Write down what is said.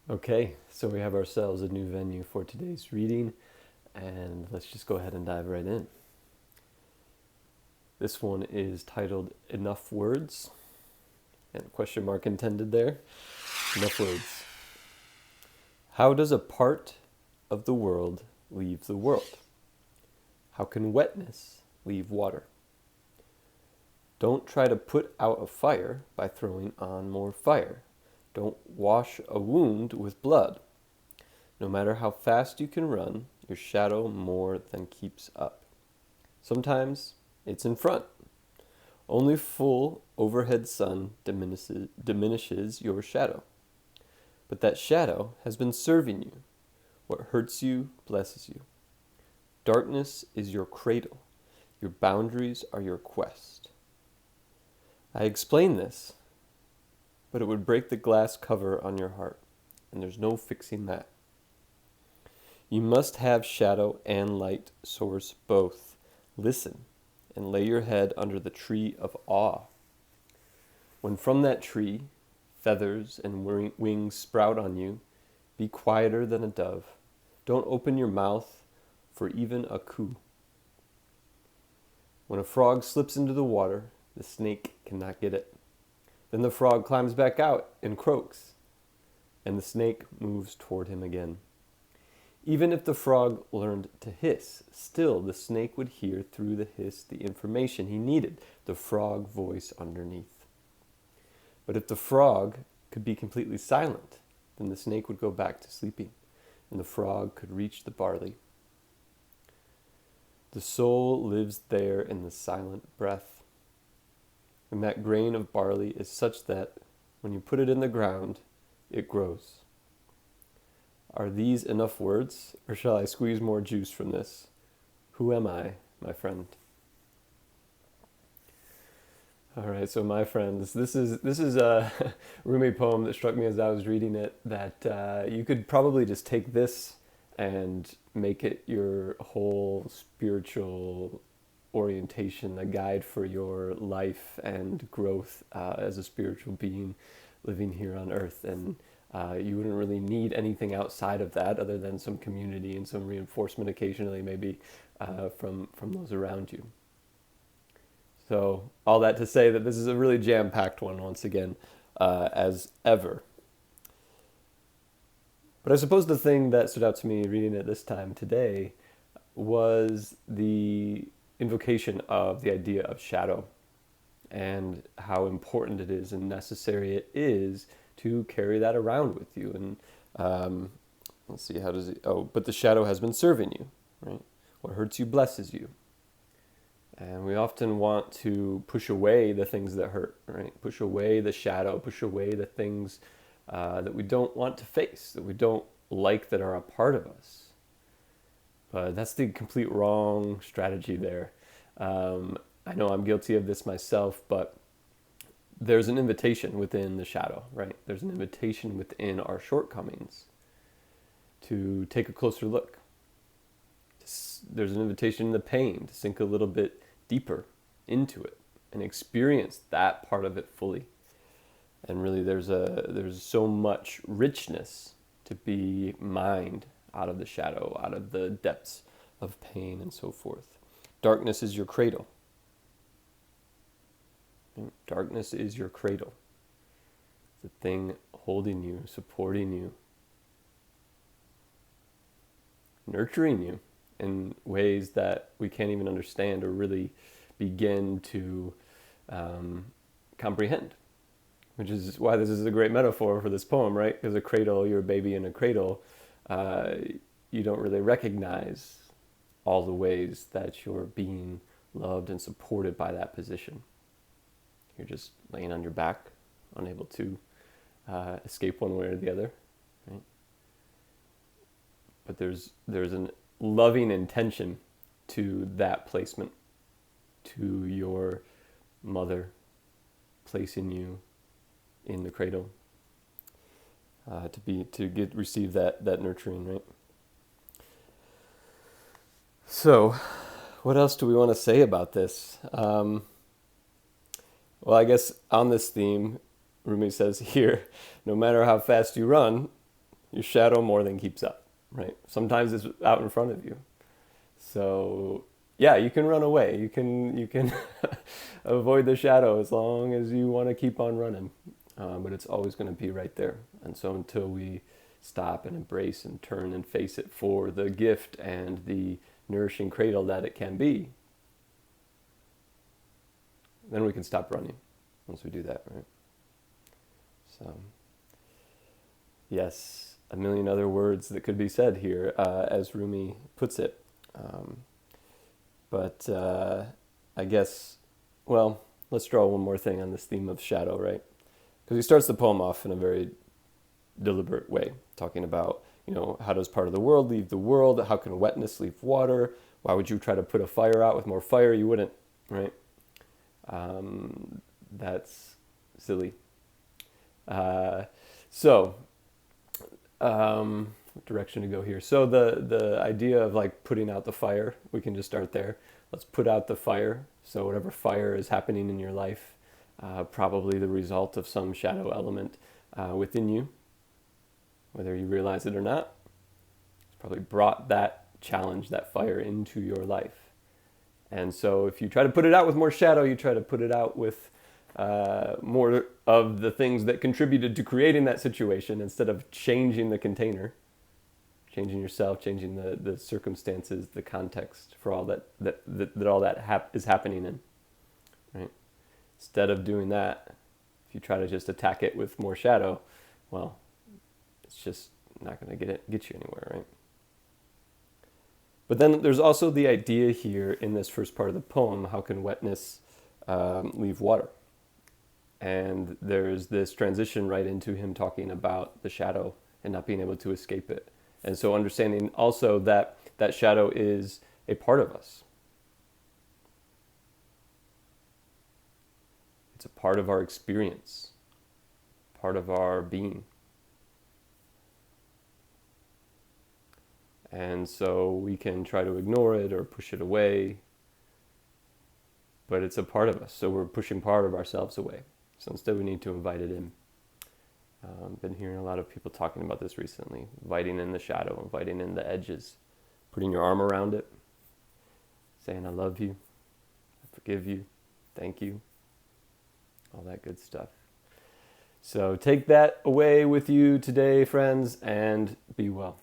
Okay, so we have ourselves a new venue for today's reading, and let's just go ahead and dive right in. This one is titled Enough Words, and question mark intended there. Enough words. How does a part of the world leave the world? How can wetness leave water? Don't try to put out a fire by throwing on more fire. Don't wash a wound with blood. No matter how fast you can run, your shadow more than keeps up. Sometimes it's in front. Only full overhead sun diminishes your shadow. But that shadow has been serving you. What hurts you blesses you. Darkness is your cradle. Your boundaries are your quest. I explain this, but it would break the glass cover on your heart, and there's no fixing that. You must have shadow and light source both. Listen and lay your head under the tree of awe. When from that tree feathers and wings sprout on you, be quieter than a dove. Don't open your mouth for even a coo. When a frog slips into the water, the snake cannot get it. Then the frog climbs back out and croaks, and the snake moves toward him again. Even if the frog learned to hiss, still the snake would hear through the hiss the information he needed, the frog voice underneath. But if the frog could be completely silent, then the snake would go back to sleeping, and the frog could reach the barley. The soul lives there in the silent breath. And that grain of barley is such that when you put it in the ground, it grows. Are these enough words, or shall I squeeze more juice from this? Who am I, my friend? All right, so my friends, this is a Rumi poem that struck me as I was reading it, that you could probably just take this and make it your whole spiritual orientation, a guide for your life and growth as a spiritual being living here on earth. And you wouldn't really need anything outside of that other than some community and some reinforcement occasionally maybe from those around you. So all that to say that this is a really jam-packed one once again, as ever. But I suppose the thing that stood out to me reading it this time today was the invocation of the idea of shadow and how important it is and necessary it is to carry that around with you. And let's see, how does it? Oh, but the shadow has been serving you, right? What hurts you blesses you. And we often want to push away the things that hurt, right? Push away the shadow, push away the things that we don't want to face, that we don't like, that are a part of us. But that's the complete wrong strategy there. I know I'm guilty of this myself, but there's an invitation within the shadow, right? There's an invitation within our shortcomings to take a closer look. There's an invitation in the pain to sink a little bit deeper into it and experience that part of it fully. And really there's so much richness to be mined out of the shadow, out of the depths of pain and so forth. Darkness is your cradle. Darkness is your cradle. The thing holding you, supporting you, nurturing you in ways that we can't even understand or really begin to comprehend. Which is why this is a great metaphor for this poem, right? Because a cradle, you're a baby in a cradle, you don't really recognize all the ways that you're being loved and supported by that position. You're just laying on your back, unable to escape one way or the other, right? But there's an loving intention to that placement, to your mother placing you in the cradle, to receive that nurturing, right? So, what else do we want to say about this? Well, I guess on this theme, Rumi says here, no matter how fast you run, Your shadow more than keeps up, right? Sometimes it's out in front of you. So yeah, you can run away. You can avoid the shadow as long as you want to keep on running. But it's always going to be right there. And so until we stop and embrace and turn and face it for the gift and the nourishing cradle that it can be, then we can stop running once we do that, right? So, yes, a million other words that could be said here, as Rumi puts it. But I guess, well, let's draw one more thing on this theme of shadow, right? Because he starts the poem off in a very deliberate way, talking about, how does part of the world leave the world? How can wetness leave water? Why would you try to put a fire out with more fire? You wouldn't, right? That's silly. So, what direction to go here? So the idea of like putting out the fire, we can just start there. Let's put out the fire. So whatever fire is happening in your life, probably the result of some shadow element within you, whether you realize it or not. It's probably brought that challenge, that fire into your life. And so if you try to put it out with more shadow, you try to put it out with more of the things that contributed to creating that situation instead of changing the container, changing yourself, changing the circumstances, the context for all that all that is happening in, right? Instead of doing that, if you try to just attack it with more shadow, well, it's just not going to get you anywhere, right? But then there's also the idea here in this first part of the poem, how can wetness leave water? And there's this transition right into him talking about the shadow and not being able to escape it. And so understanding also that that shadow is a part of us. It's a part of our experience, part of our being. And so we can try to ignore it or push it away, but it's a part of us. So we're pushing part of ourselves away. So instead we need to invite it in. Been hearing a lot of people talking about this recently, inviting in the shadow, inviting in the edges, putting your arm around it, saying, I love you, I forgive you, thank you, all that good stuff. So take that away with you today, friends, and be well.